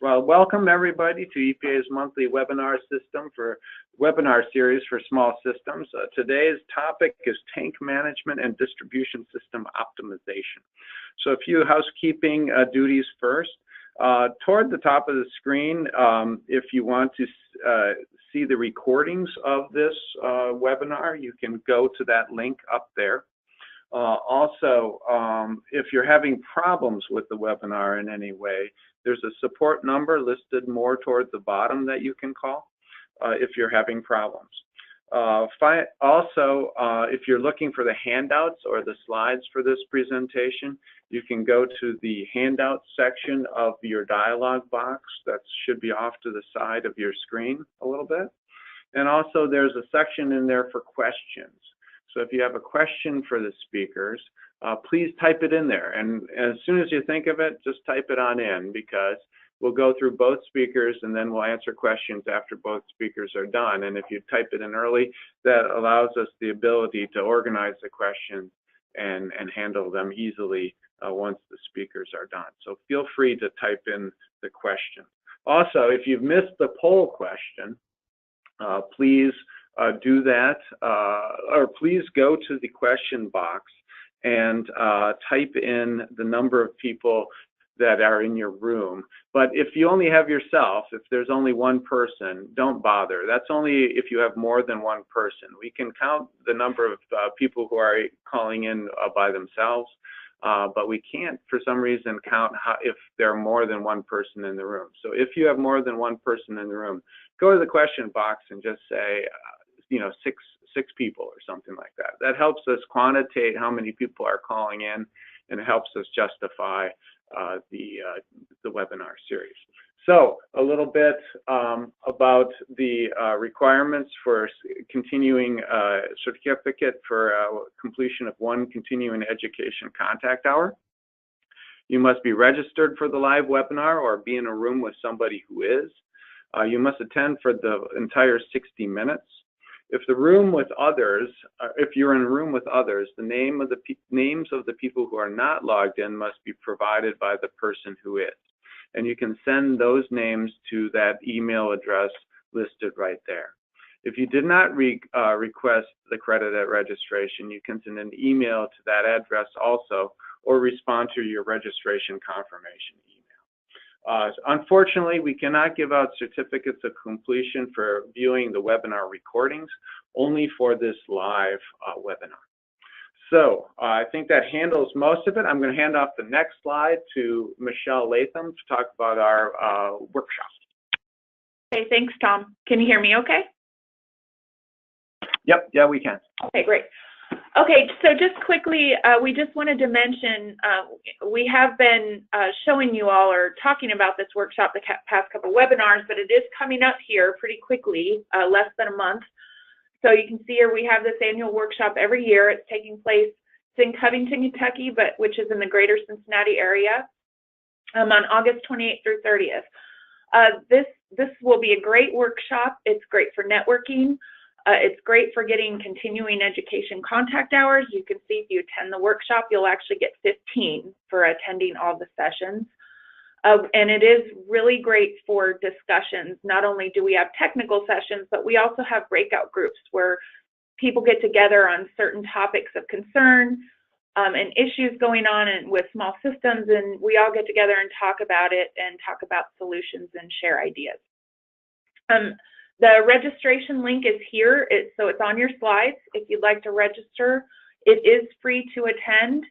Well, welcome everybody to EPA's monthly webinar series for small systems. Today's topic is tank management and distribution system optimization. So a few housekeeping duties first. Toward the top of the screen, if you want to see the recordings of this webinar, you can go to that link up there. Also, if you're having problems with the webinar in any way, there's a support number listed more toward the bottom that you can call if you're having problems. Also, if you're looking for the handouts or the slides for this presentation, you can go to the handouts section of your dialog box that should be off to the side of your screen a little bit. And also there's a section in there for questions. So if you have a question for the speakers, please type it in there. And as soon as you think of it, just type it on in, because we'll go through both speakers and then we'll answer questions after both speakers are done. And if you type it in early, that allows us the ability to organize the questions and handle them easily once the speakers are done. So feel free to type in the question. Also, if you've missed the poll question, please do that, or please go to the question box and type in the number of people that are in your room. But if you only have yourself, if there's only one person, don't bother. That's only if you have more than one person. We can count the number of people who are calling in by themselves, but we can't, for some reason, count if there are more than one person in the room. So if you have more than one person in the room, go to the question box and just say, you know, six people or something like that. That helps us quantitate how many people are calling in, and it helps us justify the webinar series. So a little bit about the requirements for continuing certificate for completion of one continuing education contact hour. You must be registered for the live webinar or be in a room with somebody who is. You must attend for the entire 60 minutes. If the room with others, if you're in a room with others, the names of the people who are not logged in must be provided by the person who is. And you can send those names to that email address listed right there. If you did not request the credit at registration, you can send an email to that address also, or respond to your registration confirmation email. Unfortunately, we cannot give out certificates of completion for viewing the webinar recordings, only for this live webinar. So I think that handles most of it. I'm going to hand off the next slide to Michelle Latham to talk about our workshop. Okay, thanks, Tom. Can you hear me okay? Yep, yeah, we can. Okay, great. Okay, so just quickly, we just wanted to mention, we have been showing you all or talking about this workshop the past couple webinars, but it is coming up here pretty quickly, less than a month. So you can see here we have this annual workshop every year. It's taking place in Covington, Kentucky, which is in the greater Cincinnati area, on August 28th through 30th. This will be a great workshop. It's great for networking. It's great for getting continuing education contact hours. You can see if you attend the workshop, you'll actually get 15 for attending all the sessions. And it is really great for discussions. Not only do we have technical sessions, but we also have breakout groups where people get together on certain topics of concern and issues going on with small systems, and we all get together and talk about it and talk about solutions and share ideas. The registration link is here, so it's on your slides if you'd like to register. It is free to attend.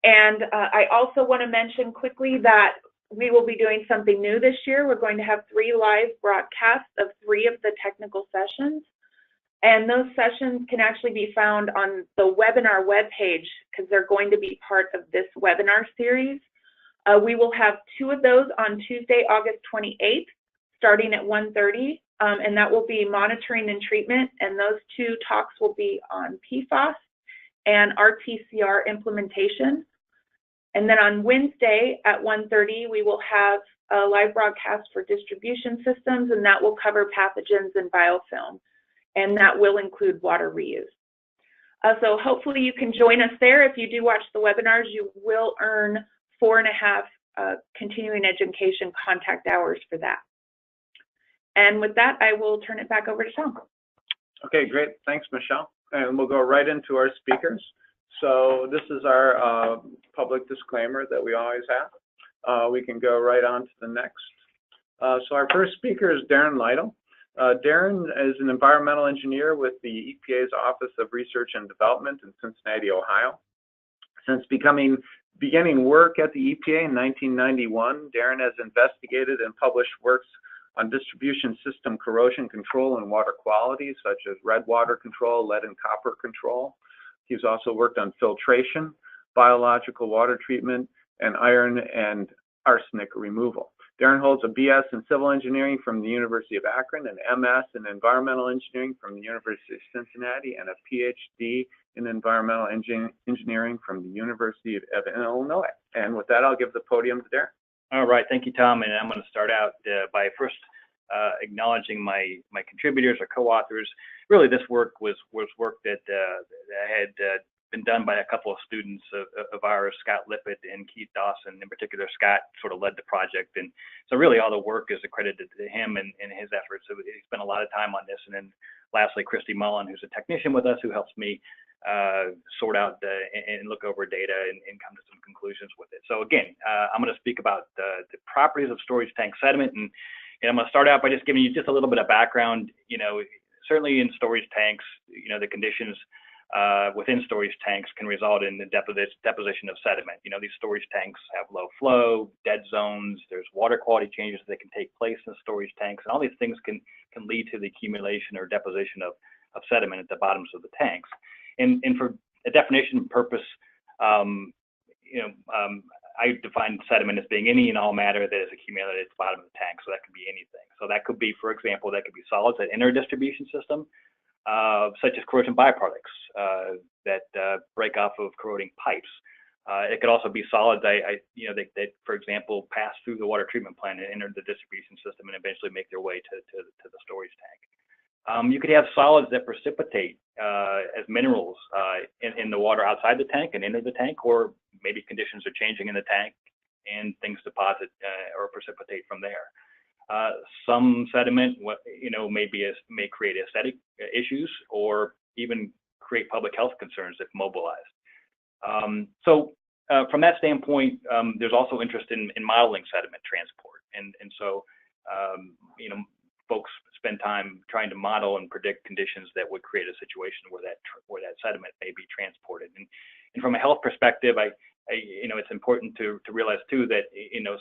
And I also want to mention quickly that we will be doing something new this year. We're going to have 3 live broadcasts of 3 of the technical sessions. And those sessions can actually be found on the webinar webpage because they're going to be part of this webinar series. We will have 2 of those on Tuesday, August 28th, starting at 1:30. And that will be monitoring and treatment, and those 2 talks will be on PFAS and RTCR implementation. And then on Wednesday at 1:30, we will have a live broadcast for distribution systems, and that will cover pathogens and biofilm, and that will include water reuse. So hopefully you can join us there. If you do watch the webinars, you will earn 4.5 continuing education contact hours for that. And with that, I will turn it back over to Tom. Okay, great. Thanks, Michelle. And we'll go right into our speakers. So this is our public disclaimer that we always have. We can go right on to the next. So our first speaker is Darren Lytle. Darren is an environmental engineer with the EPA's Office of Research and Development in Cincinnati, Ohio. Since beginning work at the EPA in 1991, Darren has investigated and published works on distribution system corrosion control and water quality, such as red water control, lead and copper control. He's also worked on filtration, biological water treatment, and iron and arsenic removal. Darren holds a BS in civil engineering from the University of Akron, an MS in environmental engineering from the University of Cincinnati, and a PhD in environmental engineering from the University of Illinois. And with that, I'll give the podium to Darren. All right, thank you, Tom. And I'm going to start out by first acknowledging my contributors or co-authors. Really, this work was work that had been done by a couple of students of ours, Scott Lippett and Keith Dawson. In particular, Scott sort of led the project, and so really all the work is accredited to him and his efforts. So he spent a lot of time on this. And then lastly, Christy Mullen, who's a technician with us, who helps me sort out and look over data and come to some conclusions with it. So again, I'm going to speak about the properties of storage tank sediment, and I'm going to start out by just giving you just a little bit of background. You know, certainly in storage tanks, you know, the conditions within storage tanks can result in the deposition of sediment. You know, these storage tanks have low flow, dead zones, there's water quality changes that can take place in storage tanks, and all these things can lead to the accumulation or deposition of sediment at the bottoms of the tanks. And for a definition purpose, I define sediment as being any and all matter that is accumulated at the bottom of the tank. So that could be anything. So that could be, for example, that could be solids that enter a distribution system, such as corrosion byproducts that break off of corroding pipes. It could also be solids that, for example, pass through the water treatment plant and enter the distribution system and eventually make their way to the storage tank. You could have solids that precipitate as minerals in the water outside the tank and enter the tank, or maybe conditions are changing in the tank and things deposit or precipitate from there. Some sediment, may create aesthetic issues or even create public health concerns if mobilized. From that standpoint, there's also interest in modeling sediment transport, and so folks spend time trying to model and predict conditions that would create a situation where that sediment may be transported. And from a health perspective, it's important to realize too that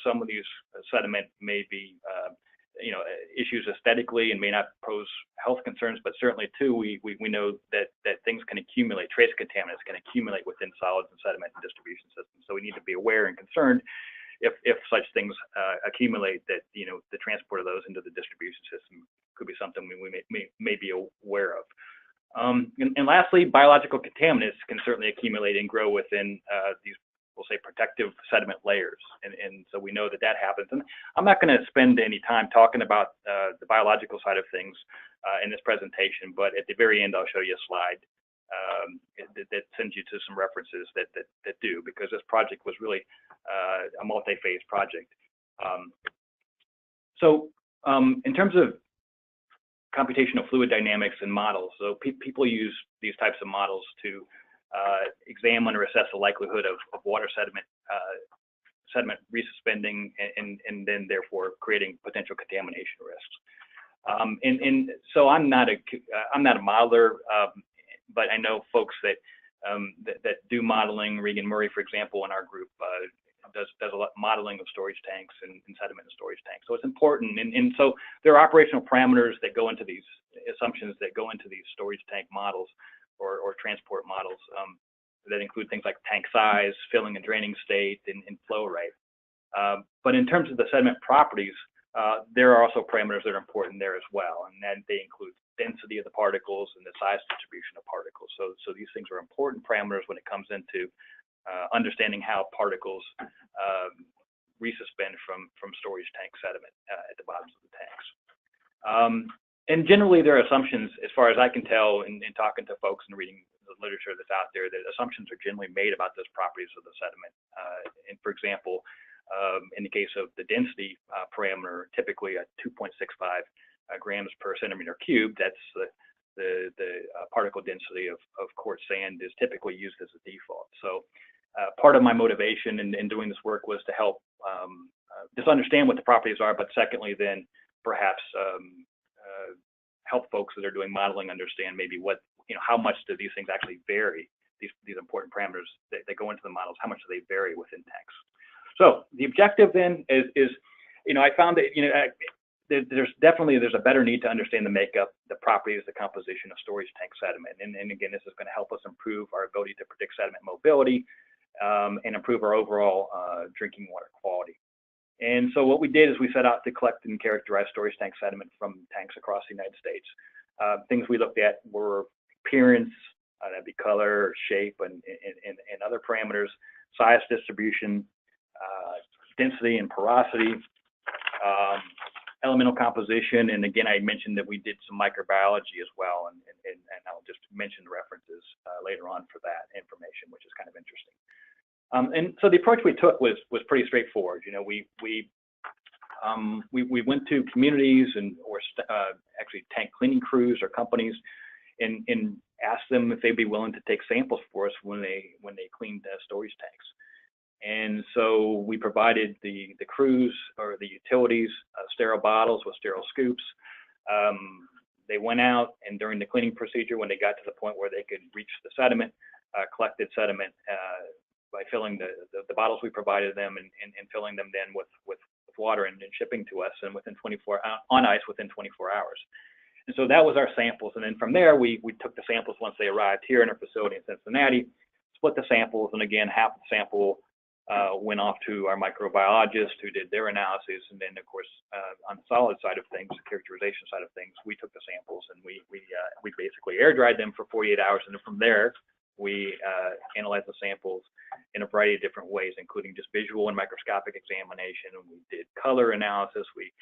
some of these sediment may be issues aesthetically and may not pose health concerns, but certainly too we know that things can accumulate, trace contaminants can accumulate within solids and sediment and distribution systems. So we need to be aware and concerned if such things accumulate, that the transport of those into the distribution system could be something we may be aware of. And lastly, biological contaminants can certainly accumulate and grow within these, we'll say, protective sediment layers, and so we know that happens. And I'm not going to spend any time talking about the biological side of things in this presentation, but at the very end I'll show you a slide that sends you to some references that do, because this project was really a multi-phase project. In terms of computational fluid dynamics and models, so people use these types of models to examine or assess the likelihood of water sediment resuspending and then therefore creating potential contamination risks. So I'm not a modeler, but I know folks that do modeling. Regan Murray, for example, in our group, does a lot of modeling of storage tanks and sediment in storage tanks. So it's important. And so there are operational parameters that go into these assumptions that go into these storage tank models or transport models that include things like tank size, filling and draining state, and flow rate. But in terms of the sediment properties, there are also parameters that are important there as well, and then they include density of the particles and the size distribution of particles. So these things are important parameters when it comes into understanding how particles resuspend from storage tank sediment at the bottoms of the tanks. And generally, there are assumptions, as far as I can tell, in talking to folks and reading the literature that's out there, that assumptions are generally made about those properties of the sediment. And for example, In the case of the density parameter, typically a 2.65 grams per centimeter cubed. That's the particle density of quartz sand is typically used as a default. So part of my motivation in doing this work was to help just understand what the properties are, but secondly, then perhaps help folks that are doing modeling understand maybe what, how much do these things actually vary, these important parameters that go into the models, how much do they vary within tanks. So the objective then is I found that, there's a better need to understand the makeup, the properties, the composition of storage tank sediment. And again, this is going to help us improve our ability to predict sediment mobility and improve our overall drinking water quality. And so what we did is we set out to collect and characterize storage tank sediment from tanks across the United States. Things we looked at were appearance, that'd be color, shape, and other parameters, size distribution, density and porosity, elemental composition, and again, I mentioned that we did some microbiology as well, and I'll just mention the references later on for that information, which is kind of interesting. And so the approach we took was pretty straightforward. We went to communities or actually tank cleaning crews or companies and asked them if they'd be willing to take samples for us when they cleaned storage tanks. And so we provided the crews or the utilities sterile bottles with sterile scoops. They went out, and during the cleaning procedure, when they got to the point where they could reach the sediment, collected sediment by filling the bottles we provided them and filling them then with water and shipping to us, and on ice within 24 hours. And so that was our samples. And then from there, we took the samples once they arrived here in our facility in Cincinnati, split the samples, and again, half the sample went off to our microbiologist who did their analysis, and then of course on the solid side of things, the characterization side of things, we took the samples and we basically air dried them for 48 hours, and then from there we analyzed the samples in a variety of different ways, including just visual and microscopic examination. And we did color analysis, we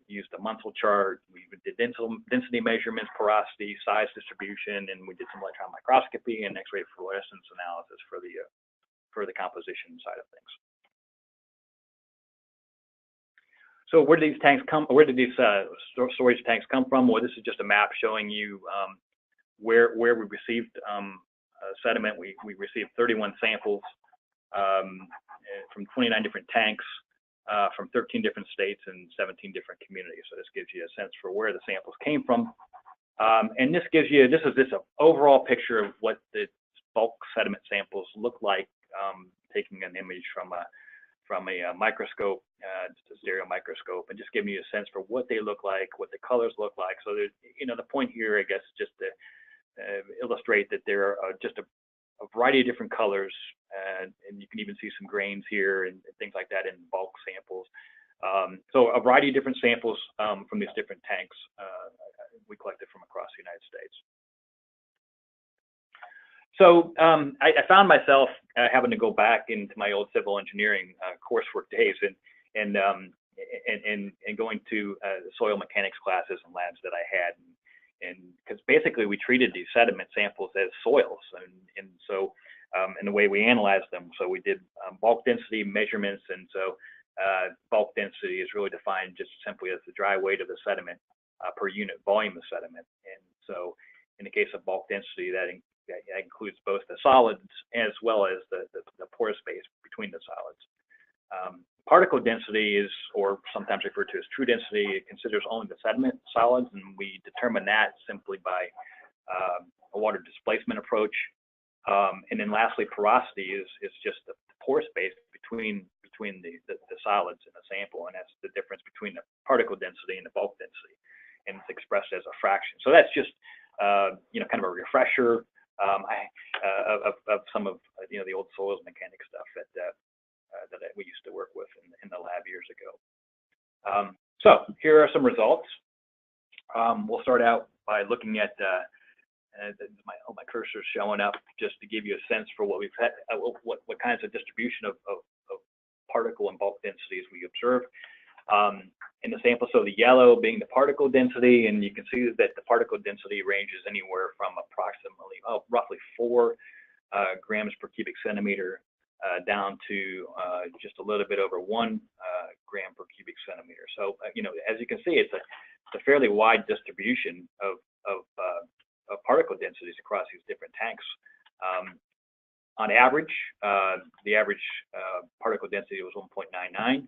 used a Munsell chart, we did density measurements, porosity, size distribution, and we did some electron microscopy and X-ray fluorescence analysis for the composition side of things. So where did these tanks come? Where did these storage tanks come from? Well, this is just a map showing you where we received sediment. We received 31 samples from 29 different tanks from 13 different states and 17 different communities. So this gives you a sense for where the samples came from. And this gives you, this is an overall picture of what the bulk sediment samples look like, taking an image from a microscope, just a stereo microscope, and just giving you a sense for what they look like, what the colors look like. So there's, the point here, I guess, just to illustrate that there are just a variety of different colors, and you can even see some grains here and things like that in bulk samples. So a variety of different samples from these different tanks we collected from across the United States. So I found myself having to go back into my old civil engineering coursework days and going to soil mechanics classes and labs that I had, and because basically we treated these sediment samples as soils, and so and the way we analyzed them. So we did bulk density measurements, and so bulk density is really defined just simply as the dry weight of the sediment per unit volume of sediment. And so in the case of bulk density, that includes both the solids as well as the pore space between the solids. Particle density is, or sometimes referred to as true density, it considers only the sediment solids, and we determine that simply by a water displacement approach. And then lastly, porosity is just the pore space between the solids in the sample, and that's the difference between the particle density and the bulk density, and it's expressed as a fraction. So that's just kind of a refresher of some of the old soils mechanics stuff that we used to work with in the lab years ago. So here are some results. We'll start out by looking at my cursor's showing up just to give you a sense for what we've had, what kinds of distribution of particle and bulk densities we observed in the sample. So the yellow being the particle density, and you can see that the particle density ranges anywhere from approximately roughly 4 grams per cubic centimeter down to just a little bit over 1 gram per cubic centimeter. So, as you can see, it's a fairly wide distribution of particle densities across these different tanks. On average, the average particle density was 1.99.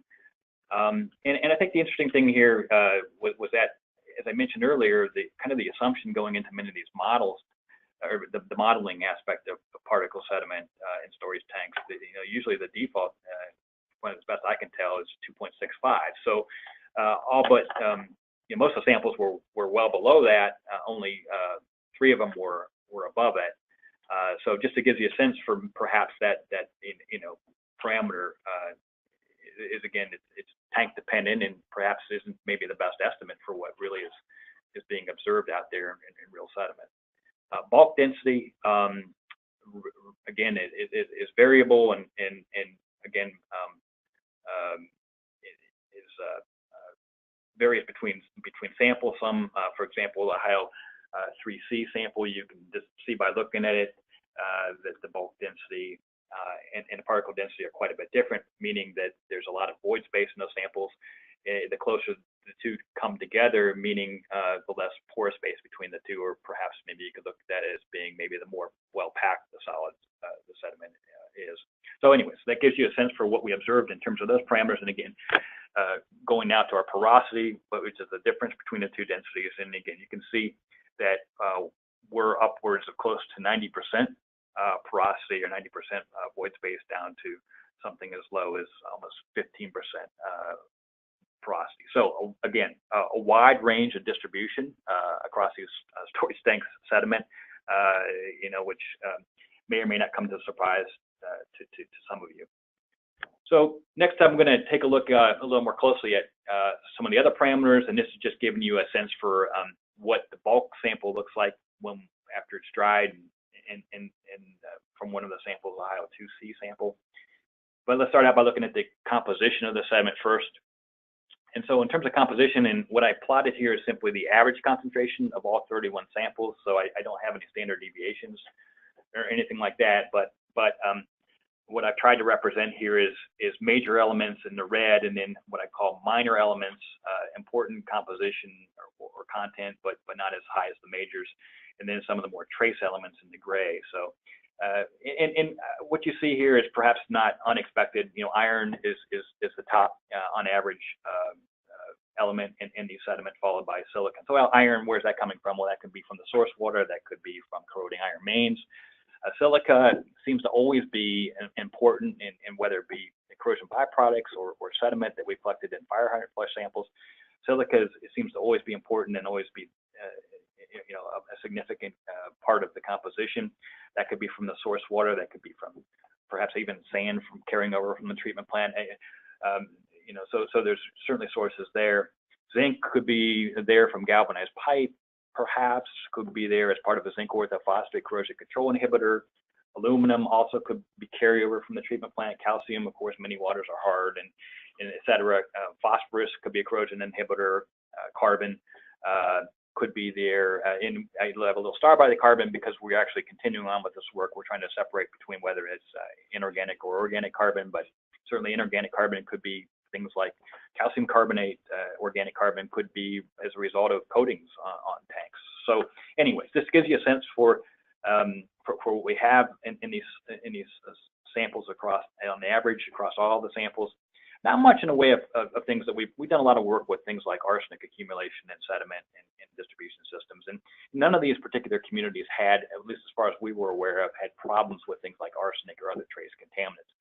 And I think the interesting thing here was that, as I mentioned earlier, the assumption going into many of these models, or the modeling aspect of particle sediment in storage tanks, usually the default, as best I can tell, is 2.65. So all but most of the samples were well below that. Only 3 of them were above it. So just to give you a sense for perhaps that parameter is, again, it's tank dependent and perhaps isn't maybe the best estimate for what really is being observed out there in real sediment. Bulk density, again, is variable and again is varies between samples. Some, for example, the Ohio 3C sample, you can just see by looking at it that the bulk density and the particle density are quite a bit different, meaning that there's a lot of void space in those samples. The closer the two come together, meaning the less pore space between the two, or perhaps maybe you could look at that as being maybe the more well-packed the solid, the sediment is. So anyways, that gives you a sense for what we observed in terms of those parameters. And again, going now to our porosity, which is the difference between the two densities. And again, you can see that we're upwards of close to 90% porosity, or 90% void space, down to something as low as almost 15% porosity. So again, a wide range of distribution across these storage tanks sediment, which may or may not come as a surprise to some of you. So next I'm going to take a look a little more closely at some of the other parameters, and this is just giving you a sense for what the bulk sample looks like after it's dried, and from one of the samples, the Ohio 2C sample. But let's start out by looking at the composition of the sediment first. And so in terms of composition, and what I plotted here is simply the average concentration of all 31 samples. So I don't have any standard deviations or anything like that, but what I've tried to represent here is major elements in the red, and then what I call minor elements, important composition or content, but not as high as the majors, and then some of the more trace elements in the gray. So and what you see here is perhaps not unexpected. Iron is the top on average element in the sediment, followed by silicon. So iron, where's that coming from? Well, that could be from the source water, that could be from corroding iron mains. Silica seems to always be important in whether it be corrosion byproducts or sediment that we collected in fire hydrant flush samples. Silica it seems to always be important and always be a significant part of the composition. That could be from the source water, that could be from perhaps even sand from carrying over from the treatment plant. So there's certainly sources there. Zinc could be there from galvanized pipe, perhaps could be there as part of a zinc orthophosphate corrosion control inhibitor. Aluminum also could be carryover from the treatment plant. Calcium, of course, many waters are hard, and et cetera. Phosphorus could be a corrosion inhibitor. Carbon could be there. I have a little star by the carbon because we're actually continuing on with this work. We're trying to separate between whether it's inorganic or organic carbon, but certainly inorganic carbon could be things like calcium carbonate. Organic carbon could be as a result of coatings on tanks. So anyways, this gives you a sense for what we have in these samples across, on the average, across all the samples. Not much in the way of things that we've done a lot of work with, things like arsenic accumulation and sediment and distribution systems. And none of these particular communities had, at least as far as we were aware of, had problems with things like arsenic or other trace contaminants.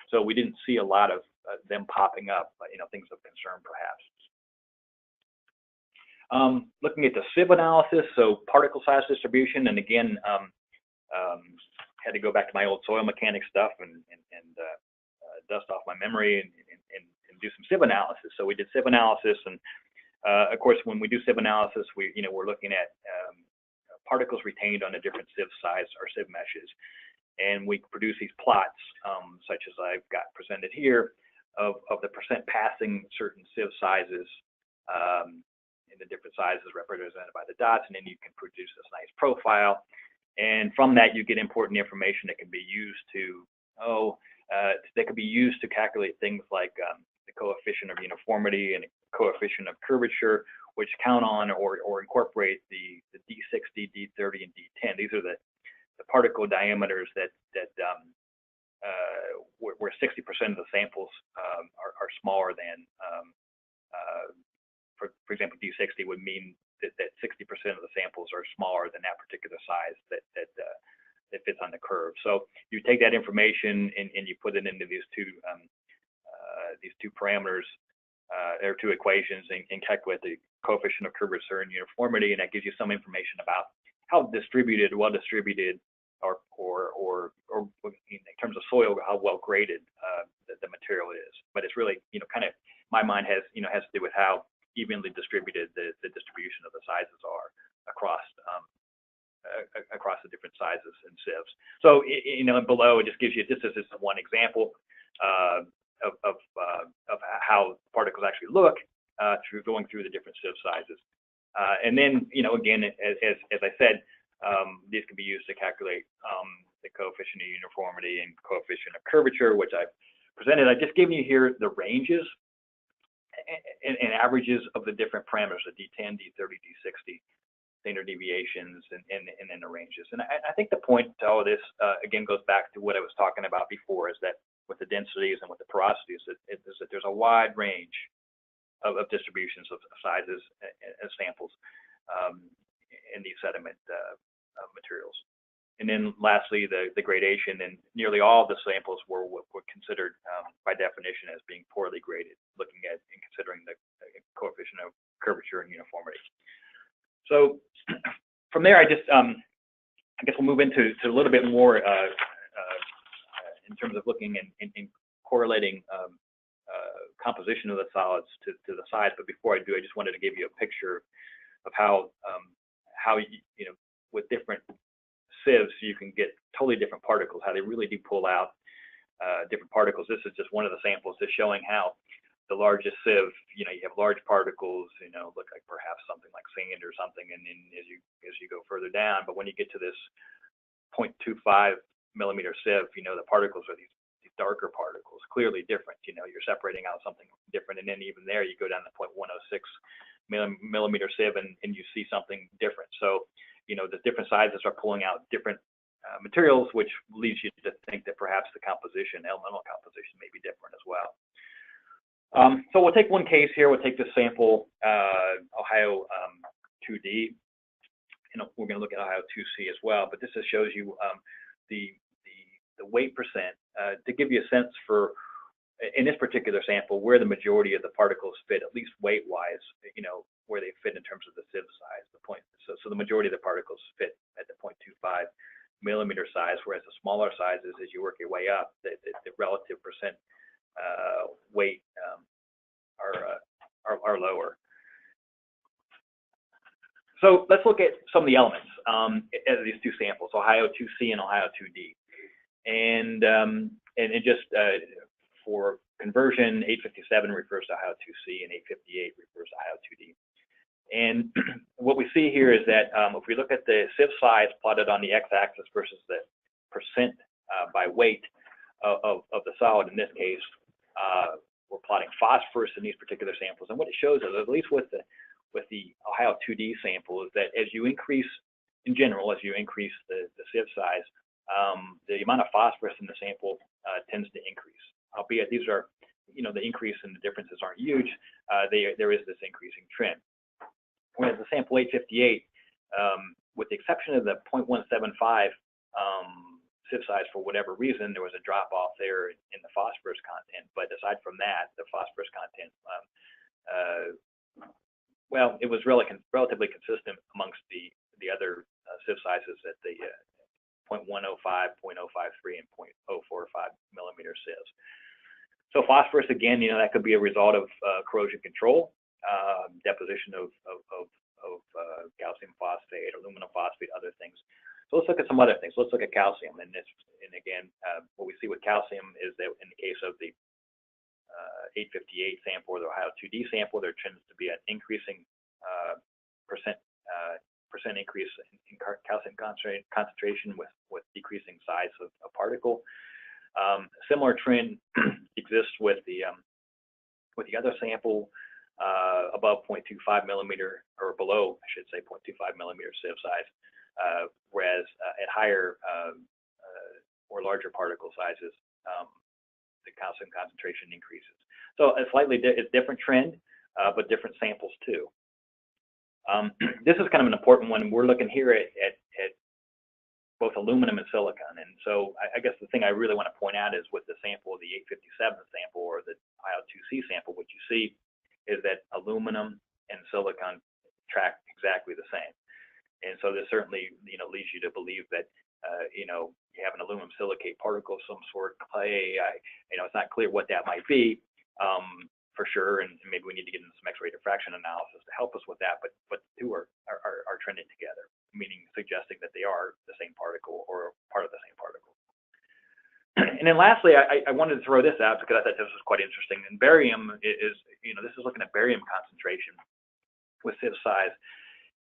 So we didn't see a lot of them popping up, things of concern perhaps. Looking at the sieve analysis, so particle size distribution, and again, had to go back to my old soil mechanics stuff and dust off my memory and do some sieve analysis. So we did sieve analysis, and of course, when we do sieve analysis, we're looking at particles retained on the different sieve size or sieve meshes, and we produce these plots, such as I've got presented here, of the percent passing certain sieve sizes, in the different sizes represented by the dots, and then you can produce this nice profile. And from that, you get important information that can be used to that could be used to calculate things like the coefficient of uniformity and coefficient of curvature, which count on or incorporate the D60, D30, and D10. These are the particle diameters where 60% of the samples are smaller than, for example, D60 would mean that 60% of the samples are smaller than that particular size that fits on the curve. So you take that information and you put it into these two parameters, or two equations, and calculate the coefficient of curvature and uniformity, and that gives you some information about how distributed, well distributed, or in terms of soil, how well graded the material is. But it's really, kind of, my mind has to do with how evenly distributed the distribution of the sizes are across the different sizes and sieves. So, and below it just gives you, this is just one example of how particles actually look through going through the different sieve sizes. And then, again, as I said, these can be used to calculate the coefficient of uniformity and coefficient of curvature, which I've presented. I've just given you here the ranges and averages of the different parameters, the D10, D30, D60, standard deviations, and then the ranges. And I think the point to all of this, again, goes back to what I was talking about before, is that with the densities and with the porosities, is that there's a wide range of distributions of sizes and samples in these sediment materials. And then lastly, the gradation, and nearly all of the samples were considered by definition as being poorly graded, looking at and considering the coefficient of curvature and uniformity. So from there, I guess we'll move into a little bit more in terms of looking and correlating composition of the solids to the size. But before I do, I just wanted to give you a picture of how with different sieves you can get totally different particles, how they really do pull out different particles. This is just one of the samples just showing how the largest sieve, you have large particles, look like perhaps something like sand or something, and then as you go further down, but when you get to this 0.25 millimeter sieve, the particles are these darker particles, clearly different. You're separating out something different, and then even there you go down to 0.106 millimeter sieve, and you see something different. So the different sizes are pulling out different materials, which leads you to think that perhaps the elemental composition may be different as well. So we'll take one case here. We'll take this sample, Ohio 2D, and we're going to look at Ohio 2C as well. But this just shows you the weight percent to give you a sense for, in this particular sample, where the majority of the particles fit, at least weight-wise, where they fit in terms of the sieve size. So the majority of the particles fit at the 0.25 millimeter size, whereas the smaller sizes, as you work your way up, the relative percent weight are lower. So let's look at some of the elements as these two samples, Ohio 2C and Ohio 2D. And just for conversion, 857 refers to Ohio 2C and 858 refers to Ohio 2D. And what we see here is that if we look at the sieve size plotted on the x-axis versus the percent by weight of the solid, in this case, we're plotting phosphorus in these particular samples. And what it shows is, at least with the Ohio 2D sample, is that as you increase, in general, as you increase the sieve size, the amount of phosphorus in the sample tends to increase. Albeit these are, the increase and the differences aren't huge, there is this increasing trend. Whereas the sample 858, with the exception of the 0.175 sieve size, for whatever reason, there was a drop off there in the phosphorus content. But aside from that, the phosphorus content, well, it was relatively consistent amongst the other sieve sizes at the 0.105, 0.053, and 0.045 millimeter sieves. So phosphorus, again, that could be a result of corrosion control, deposition of calcium phosphate, aluminum phosphate, other things. So let's look at some other things. Let's look at calcium. And again, what we see with calcium is that in the case of the 858 sample or the Ohio 2D sample, there tends to be an increasing percent increase in calcium concentration with decreasing size of particle. Similar trend exists with the other sample above 0.25 millimeter, or below, I should say, 0.25 millimeter sieve size, whereas at higher or larger particle sizes, the calcium concentration increases. So a slightly different trend, but different samples too. This is kind of an important one. We're looking here at both aluminum and silicon. And so I guess the thing I really want to point out is with the sample, the 857 sample or the IO2C sample, what you see is that aluminum and silicon track exactly the same. And so this certainly, leads you to believe that, you have an aluminum silicate particle of some sort, clay. It's not clear what that might be for sure, and maybe we need to get into some X-ray diffraction analysis to help us with that. But the two are trending together, meaning suggesting that they are the same particle or part of the same particle. And then lastly, I wanted to throw this out because I thought this was quite interesting. And barium is, this is looking at barium concentration with sieve size.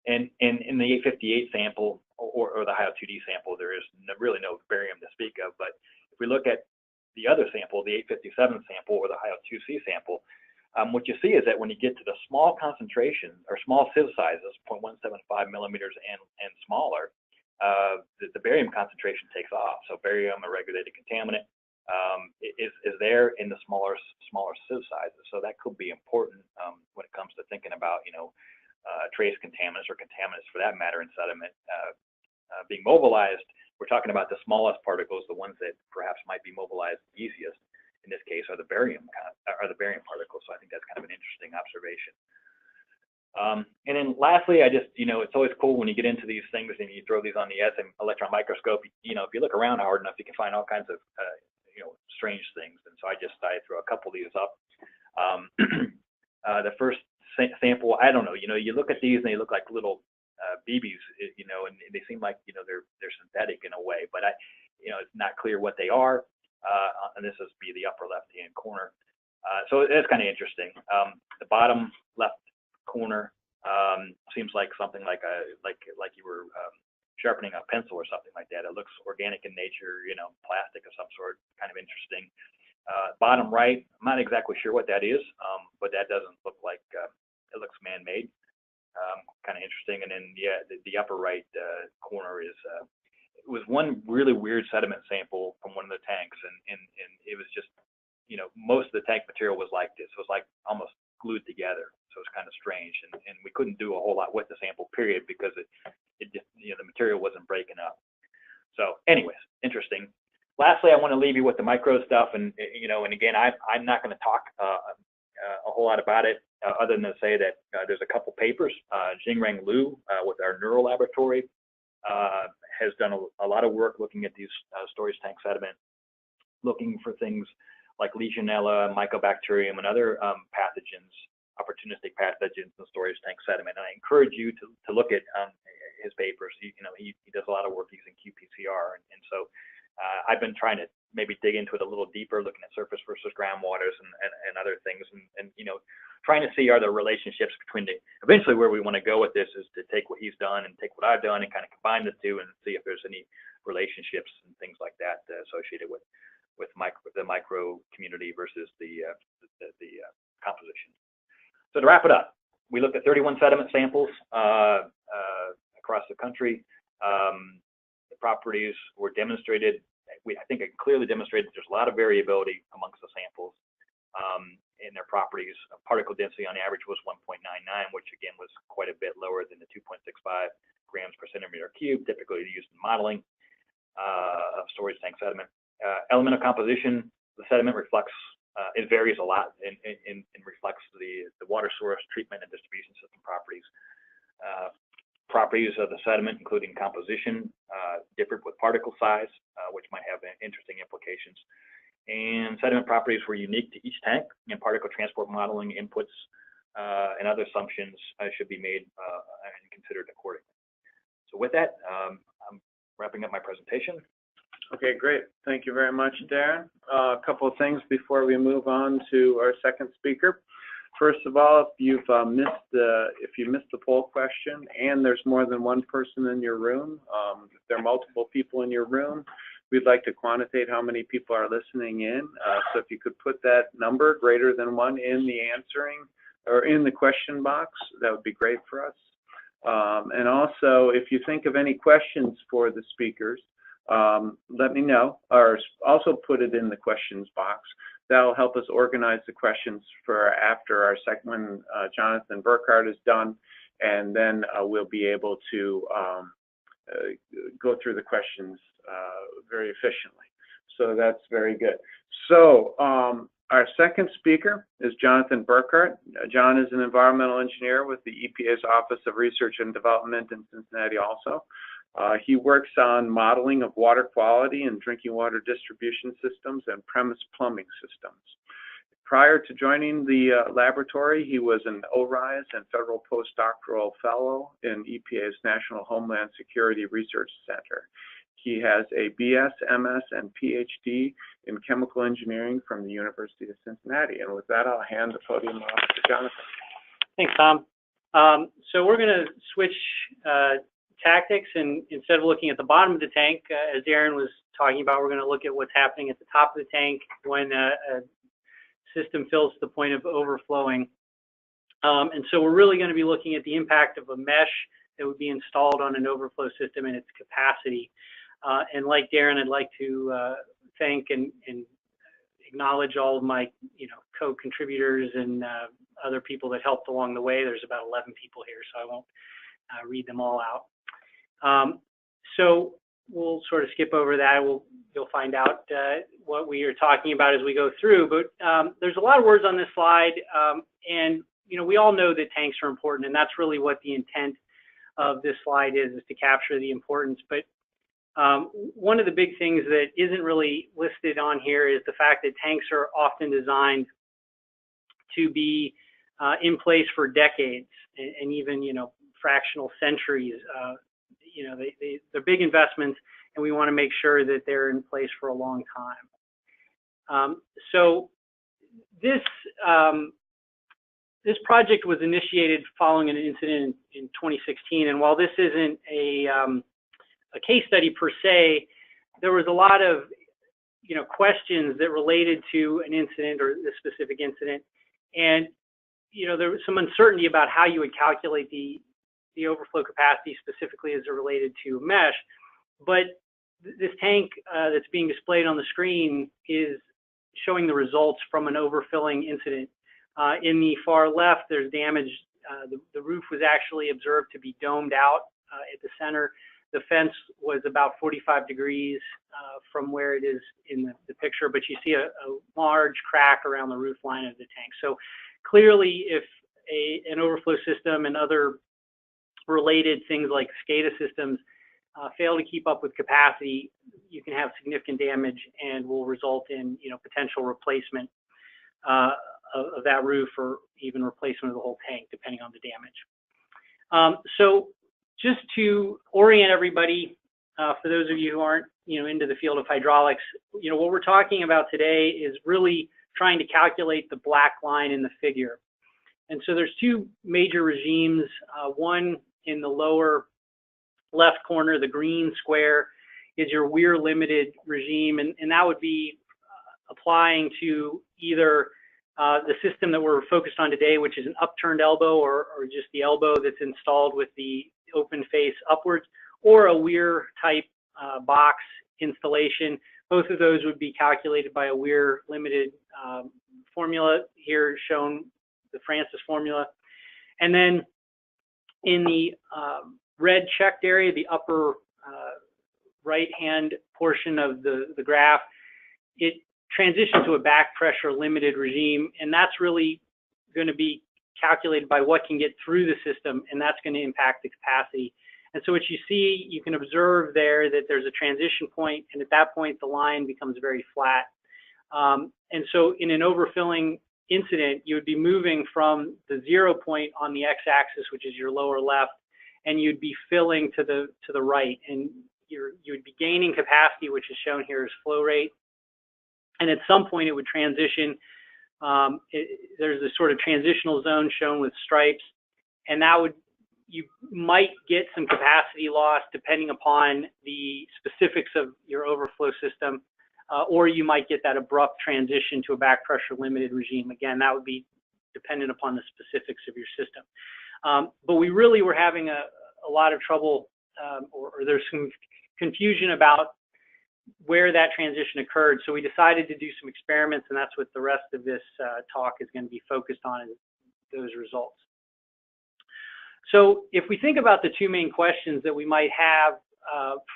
And in the 858 sample or the HIO2D sample, there is really no barium to speak of. But if we look at the other sample, the 857 sample or the HIO2C sample, what you see is that when you get to the small concentrations or small sieve sizes, 0.175 millimeters and smaller, the barium concentration takes off. So barium, a regulated contaminant, is there in the smaller sieve sizes. So that could be important when it comes to thinking about, trace contaminants or contaminants for that matter in sediment being mobilized. We're talking about the smallest particles, the ones that perhaps might be mobilized easiest. In this case, are the barium particles. So I think that's kind of an interesting observation. And then lastly, it's always cool when you get into these things and you throw these on the electron microscope. If you look around hard enough, you can find all kinds of strange things. And so I threw a couple of these up. The first sample, I don't know. You look at these and they look like little BBs, and they seem like they're synthetic in a way, but it's not clear what they are. And this is the upper left-hand corner. So it's kind of interesting. The bottom left corner seems like something like you were sharpening a pencil or something like that. It looks organic in nature, plastic of some sort, kind of interesting. Bottom right, I'm not exactly sure what that is, but that doesn't look like, it looks man-made. Kind of interesting. And then, the upper right corner is, it was one really weird sediment sample from one of the tanks, and it was just, most of the tank material was like this. It was like almost glued together. So it was kind of strange, and we couldn't do a whole lot with the sample, period, because it just, the material wasn't breaking up. So anyways, interesting. Lastly, I want to leave you with the micro stuff, and again, I'm not going to talk a whole lot about it, other than to say that there's a couple papers. Jingrang Liu with our neural laboratory has done a lot of work looking at these storage tank sediment, looking for things like Legionella, Mycobacterium, and other pathogens, opportunistic pathogens in storage tank sediment. And I encourage you to look at his papers. He does a lot of work using qPCR, and so I've been trying to maybe dig into it a little deeper, looking at surface versus groundwaters and other things, and trying to see are there relationships between eventually where we want to go with this is to take what he's done and take what I've done and kind of combine the two and see if there's any relationships and things like that associated with the micro community versus the composition. So to wrap it up, we looked at 31 sediment samples across the country. The properties were demonstrated. I think it clearly demonstrated that there's a lot of variability amongst the samples in their properties. Particle density on average was 1.99, which again was quite a bit lower than the 2.65 grams per centimeter cubed typically used in modeling of storage tank sediment. Elemental composition, the sediment reflects, it varies a lot and reflects the water source, treatment, and distribution system properties. Properties of the sediment, including composition, differed with particle size, which might have interesting implications. And sediment properties were unique to each tank, and particle transport modeling inputs and other assumptions should be made and considered accordingly. So with that, I'm wrapping up my presentation. Okay, great. Thank you very much, Darren. A couple of things before we move on to our second speaker. First of all, if you missed the poll question and there's more than one person in your room, if there are multiple people in your room, we'd like to quantitate how many people are listening in. So if you could put that number greater than 1 in the answering or in the question box, that would be great for us. And also, if you think of any questions for the speakers, let me know, or also put it in the questions box. That'll help us organize the questions for after our second, when Jonathan Burkhardt is done, and then we'll be able to go through the questions very efficiently. So that's very good. So our second speaker is Jonathan Burkhardt. John is an environmental engineer with the EPA's Office of Research and Development in Cincinnati also. He works on modeling of water quality and drinking water distribution systems and premise plumbing systems. Prior to joining the laboratory, he was an ORISE and federal postdoctoral fellow in EPA's National Homeland Security Research Center. He has a BS, MS, and PhD in chemical engineering from the University of Cincinnati. And with that, I'll hand the podium off to Jonathan. Thanks, Tom. So we're going to switch tactics, and instead of looking at the bottom of the tank, as Darren was talking about, we're going to look at what's happening at the top of the tank when a system fills to the point of overflowing. And so we're really going to be looking at the impact of a mesh that would be installed on an overflow system and its capacity. And like Darren, I'd like to thank and acknowledge all of my co-contributors and other people that helped along the way. There's about 11 people here, so I won't read them all out. So we'll sort of skip over that. You'll find out what we are talking about as we go through. But there's a lot of words on this slide, and we all know that tanks are important, and that's really what the intent of this slide is to capture the importance. But one of the big things that isn't really listed on here is the fact that tanks are often designed to be in place for decades and even fractional centuries. They're big investments, and we want to make sure that they're in place for a long time. So this project was initiated following an incident in 2016, and while this isn't a case study per se, there was a lot of questions that related to an incident or this specific incident, and there was some uncertainty about how you would calculate the overflow capacity specifically as it related to mesh. But this tank that's being displayed on the screen is showing the results from an overfilling incident. In the far left, there's damage. The roof was actually observed to be domed out at the center. The fence was about 45 degrees from where it is in the picture, but you see a large crack around the roof line of the tank. So clearly, if an overflow system and other related things like SCADA systems fail to keep up with capacity, you can have significant damage and will result in potential replacement of that roof, or even replacement of the whole tank, depending on the damage. So just to orient everybody, for those of you who aren't into the field of hydraulics, what we're talking about today is really trying to calculate the black line in the figure. And so there's two major regimes. One in the lower left corner, the green square, is your weir limited regime, and that would be applying to either the system that we're focused on today, which is an upturned elbow, or just the elbow that's installed with the open face upwards, or a weir type box installation. Both of those would be calculated by a weir limited formula, here shown the Francis formula. And then in the red checked area, the upper right hand portion of the graph, it transitions to a back pressure limited regime, and that's really going to be calculated by what can get through the system, and that's going to impact the capacity. And so what you see, you can observe there that there's a transition point, and at that point the line becomes very flat. And so in an overfilling incident, you would be moving from the 0 point on the x-axis, which is your lower left, and you'd be filling to the right, and you would be gaining capacity, which is shown here as flow rate. And at some point it would transition. There's a sort of transitional zone shown with stripes, and that would you might get some capacity loss depending upon the specifics of your overflow system, or you might get that abrupt transition to a back pressure limited regime. Again, that would be dependent upon the specifics of your system. But we really were having a lot of trouble, or there's some confusion about where that transition occurred. So we decided to do some experiments, and that's what the rest of this talk is going to be focused on, is those results. So if we think about the two main questions that we might have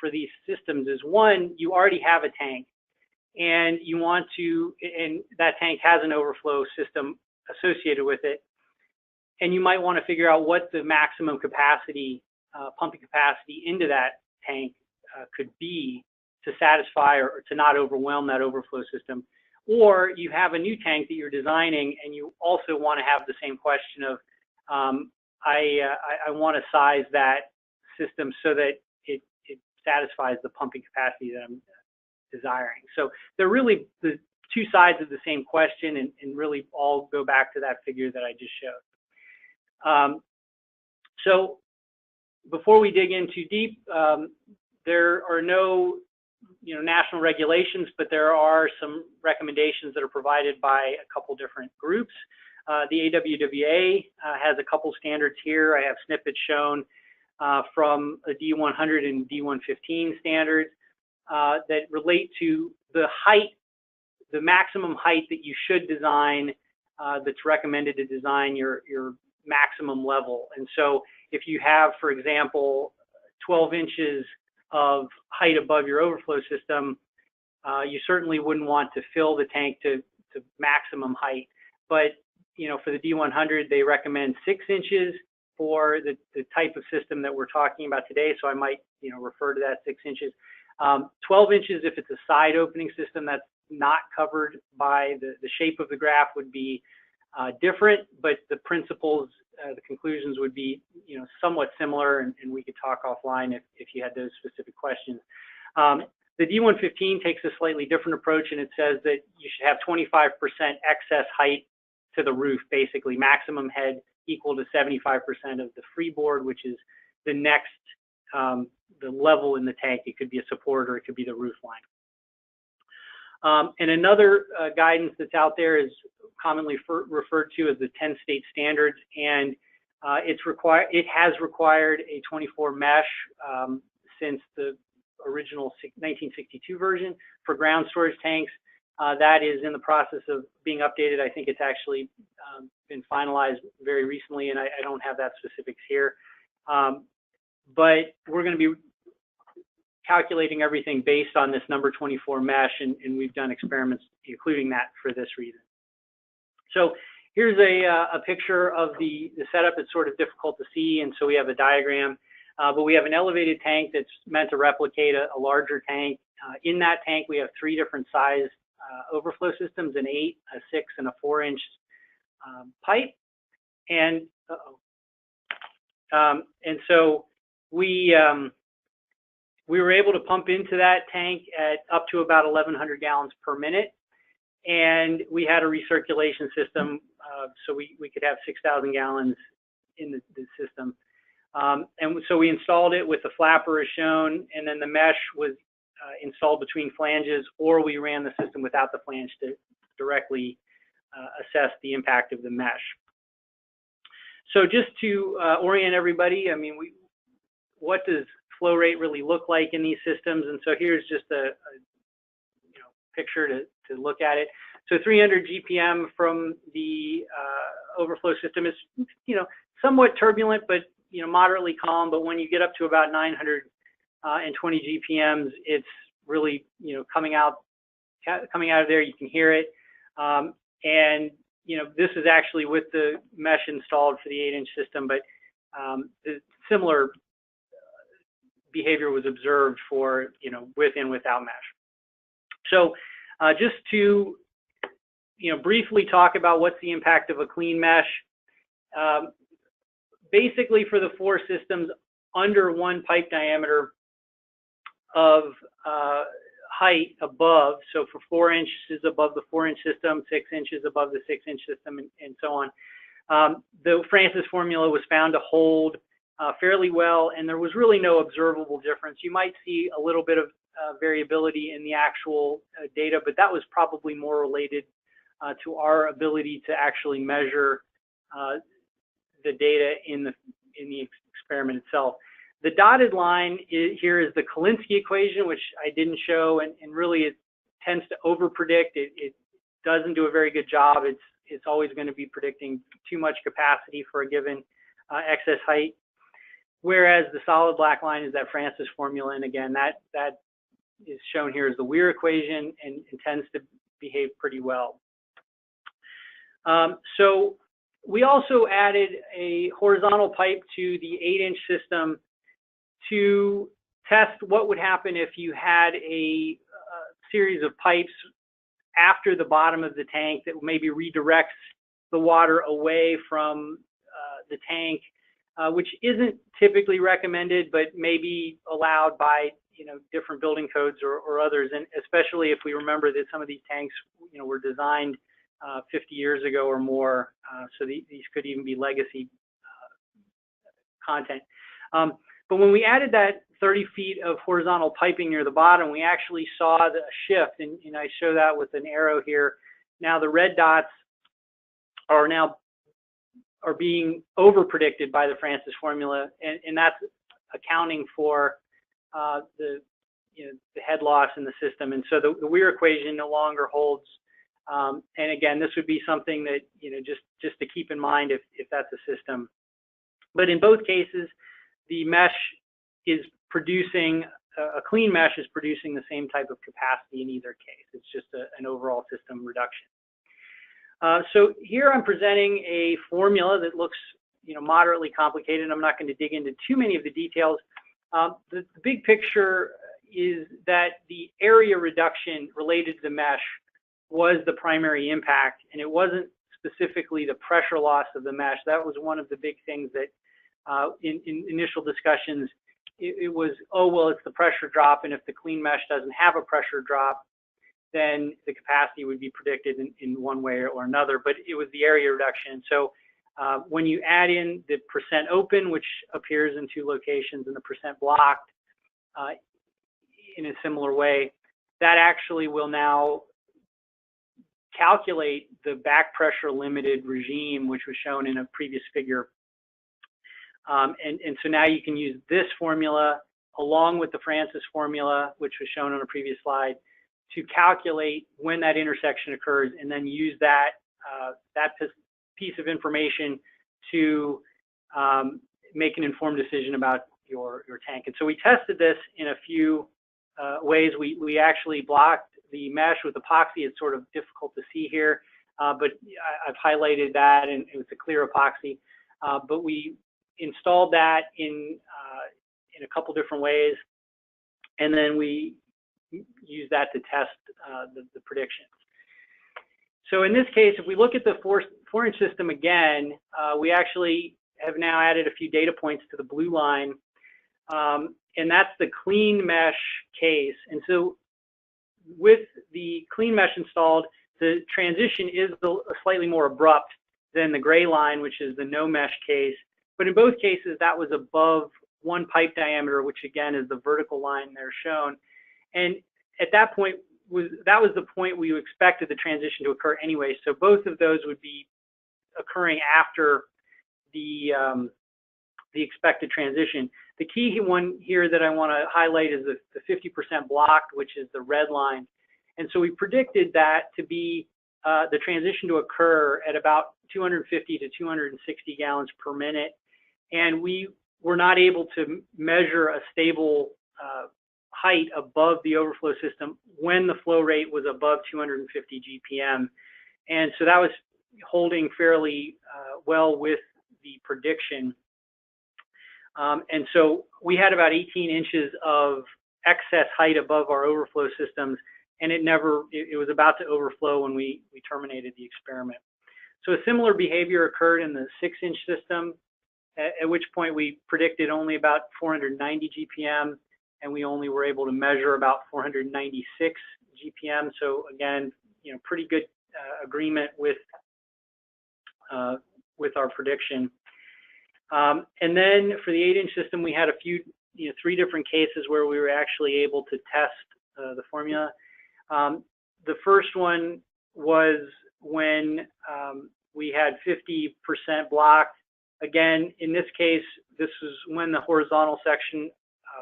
for these systems is, one, you already have a tank, and you want to, and that tank has an overflow system associated with it, and you might want to figure out what the maximum capacity, pumping capacity into that tank could be to satisfy or to not overwhelm that overflow system. Or you have a new tank that you're designing, and you also want to have the same question of, I want to size that system so that it satisfies the pumping capacity that I'm desiring. So they're really the two sides of the same question, and really all go back to that figure that I just showed. So before we dig in too deep, there are no national regulations, but there are some recommendations that are provided by a couple different groups. The AWWA has a couple standards here. I have snippets shown from a D100 and D115 standards that relate to the height, the maximum height that you should design, that's recommended to design your maximum level. And so if you have, for example, 12 inches of height above your overflow system, you certainly wouldn't want to fill the tank to maximum height. But for the D100, they recommend 6 inches for the type of system that we're talking about today. So I might refer to that 6 inches. 12 inches if it's a side opening system that's not covered by the shape of the graph would be different, but the principles, the conclusions would be somewhat similar, and we could talk offline if you had those specific questions. The D115 takes a slightly different approach, and it says that you should have 25% excess height to the roof, basically maximum head equal to 75% of the freeboard, which is the next the level in the tank. It could be a support or it could be the roof line. And another guidance that's out there is commonly referred to as the 10-state standards, and it has required a 24 mesh since the original 1962 version for ground storage tanks. That is in the process of being updated. I think it's actually been finalized very recently, and I don't have that specifics here. But we're going to be calculating everything based on this number 24 mesh, and we've done experiments including that for this reason. So here's a picture of the setup. It's sort of difficult to see, and so we have a diagram. But we have an elevated tank that's meant to replicate a larger tank. In that tank, we have 3 different size overflow systems, an 8, a 6, and a 4-inch pipe. And and so we were able to pump into that tank at up to about 1,100 gallons per minute, and we had a recirculation system, so we could have 6,000 gallons in the system. And so we installed it with the flapper as shown, and then the mesh was installed between flanges, or we ran the system without the flange to directly assess the impact of the mesh. So just to orient everybody, I mean, what does flow rate really look like in these systems? And so here's just a picture to look at it. So 300 GPM from the overflow system is somewhat turbulent, but moderately calm. But when you get up to about 920 GPMs, it's really coming out of there. You can hear it, and this is actually with the mesh installed for the 8-inch system, but the similar behavior was observed for with and without mesh. So just to briefly talk about what's the impact of a clean mesh. Basically, for the 4 systems under 1 pipe diameter of height above, so for 4 inches above the 4-inch system, 6 inches above the 6-inch system, and so on, the Francis formula was found to hold fairly well, and there was really no observable difference. You might see a little bit of variability in the actual data, but that was probably more related to our ability to actually measure the data in the experiment itself. The dotted line here is the Kolinsky equation, which I didn't show, and really it tends to overpredict. It doesn't do a very good job. It's always going to be predicting too much capacity for a given excess height. Whereas the solid black line is that Francis formula, and again, that is shown here as the Weir equation, and it tends to behave pretty well. So we also added a horizontal pipe to the 8-inch system to test what would happen if you had a series of pipes after the bottom of the tank that maybe redirects the water away from the tank, which isn't typically recommended, but may be allowed by different building codes or others, and especially if we remember that some of these tanks were designed 50 years ago or more, so these could even be legacy content. But when we added that 30 feet of horizontal piping near the bottom, we actually saw the shift, and I show that with an arrow here. Now the red dots are being over-predicted by the Francis formula, and that's accounting for the head loss in the system. And so the Weir equation no longer holds. And again, this would be something that just to keep in mind if that's a system. But in both cases, the mesh is producing a clean mesh is producing the same type of capacity in either case. It's just an overall system reduction. So here I'm presenting a formula that looks moderately complicated. I'm not going to dig into too many of the details. The big picture is that the area reduction related to the mesh was the primary impact, and it wasn't specifically the pressure loss of the mesh. That was one of the big things that in initial discussions, it was, oh, well, it's the pressure drop, and if the clean mesh doesn't have a pressure drop, then the capacity would be predicted in one way or another, but it was the area reduction. So when you add in the percent open, which appears in 2 locations, and the percent blocked in a similar way, that actually will now calculate the back pressure limited regime, which was shown in a previous figure. And so now you can use this formula along with the Francis formula, which was shown on a previous slide, to calculate when that intersection occurs, and then use that piece of information to make an informed decision about your tank. And so we tested this in a few ways. We actually blocked the mesh with epoxy. It's sort of difficult to see here, but I've highlighted that, and it was a clear epoxy. But we installed that in a couple different ways, and then we use that to test the predictions. So in this case, if we look at the 4-inch system again, we actually have now added a few data points to the blue line, and that's the clean mesh case. And so with the clean mesh installed, the transition is slightly more abrupt than the gray line, which is the no mesh case. But in both cases, that was above 1 pipe diameter, which again is the vertical line there shown. And at that point, that was the point we expected the transition to occur anyway. So both of those would be occurring after the expected transition. The key one here that I want to highlight is the 50% blocked, which is the red line. And so we predicted that to be the transition to occur at about 250 to 260 gallons per minute. And we were not able to measure a stable height above the overflow system when the flow rate was above 250 GPM. And so that was holding fairly well with the prediction. And so we had about 18 inches of excess height above our overflow systems, and it was about to overflow when we terminated the experiment. So a similar behavior occurred in the 6-inch system, at which point we predicted only about 490 GPM, and we only were able to measure about 496 GPM. So again, pretty good agreement with our prediction. And then for the 8-inch system, we had a few, 3 different cases where we were actually able to test the formula. The first one was when we had 50% blocked. Again, in this case, this was when the horizontal section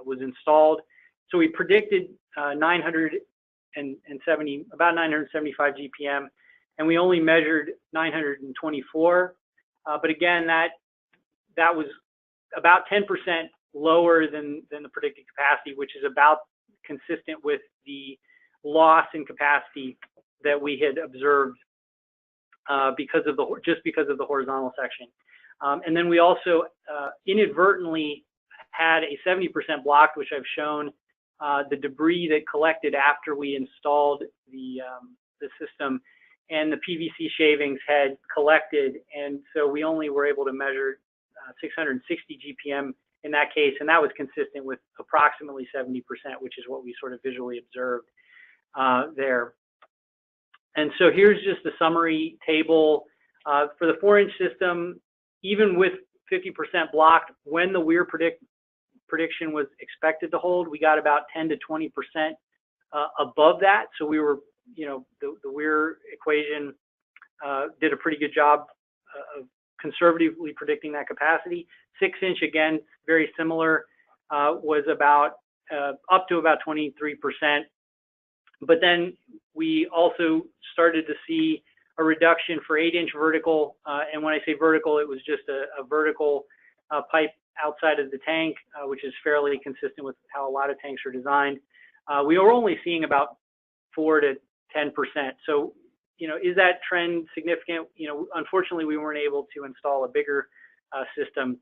was installed. So we predicted about 975 GPM, and we only measured 924. But again, that was about 10% lower than the predicted capacity, which is about consistent with the loss in capacity that we had observed because of the horizontal section. And then we also inadvertently had a 70% block, which I've shown the debris that collected after we installed the system, and the PVC shavings had collected, and so we only were able to measure 660 GPM in that case, and that was consistent with approximately 70%, which is what we sort of visually observed there. And so here's just the summary table for the 4-inch system. Even with 50% blocked, when the weir prediction was expected to hold, we got about 10 to 20% above that. So we were, the weir equation did a pretty good job of conservatively predicting that capacity. 6-inch, again, very similar, was about up to about 23%. But then we also started to see a reduction for 8-inch vertical, and when I say vertical, it was just a vertical pipe outside of the tank, which is fairly consistent with how a lot of tanks are designed. We were only seeing about 4 to 10%. So, is that trend significant? Unfortunately, we weren't able to install a bigger system.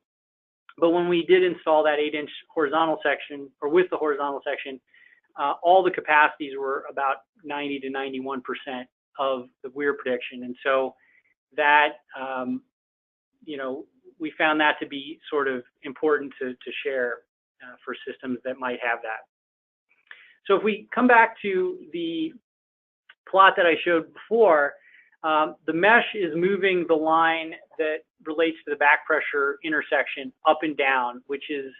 But when we did install that 8-inch horizontal section, or with the horizontal section, all the capacities were about 90 to 91% of the weir prediction. And so that, we found that to be sort of important to share for systems that might have that. So if we come back to the plot that I showed before, the mesh is moving the line that relates to the back pressure intersection up and down, which is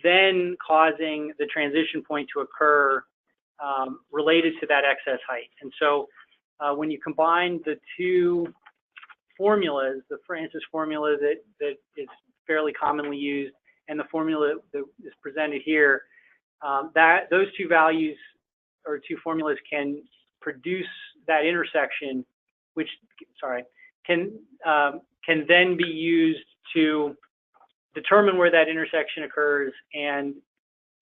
then causing the transition point to occur related to that excess height. And so when you combine the two formulas, the Francis formula that is fairly commonly used and the formula that is presented here, those two values or two formulas can produce that intersection, which can then be used to determine where that intersection occurs and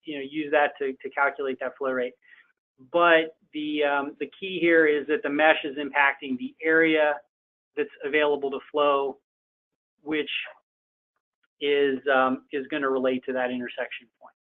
use that to calculate that flow rate. But the key here is that the mesh is impacting the area that's available to flow, which is going to relate to that intersection point.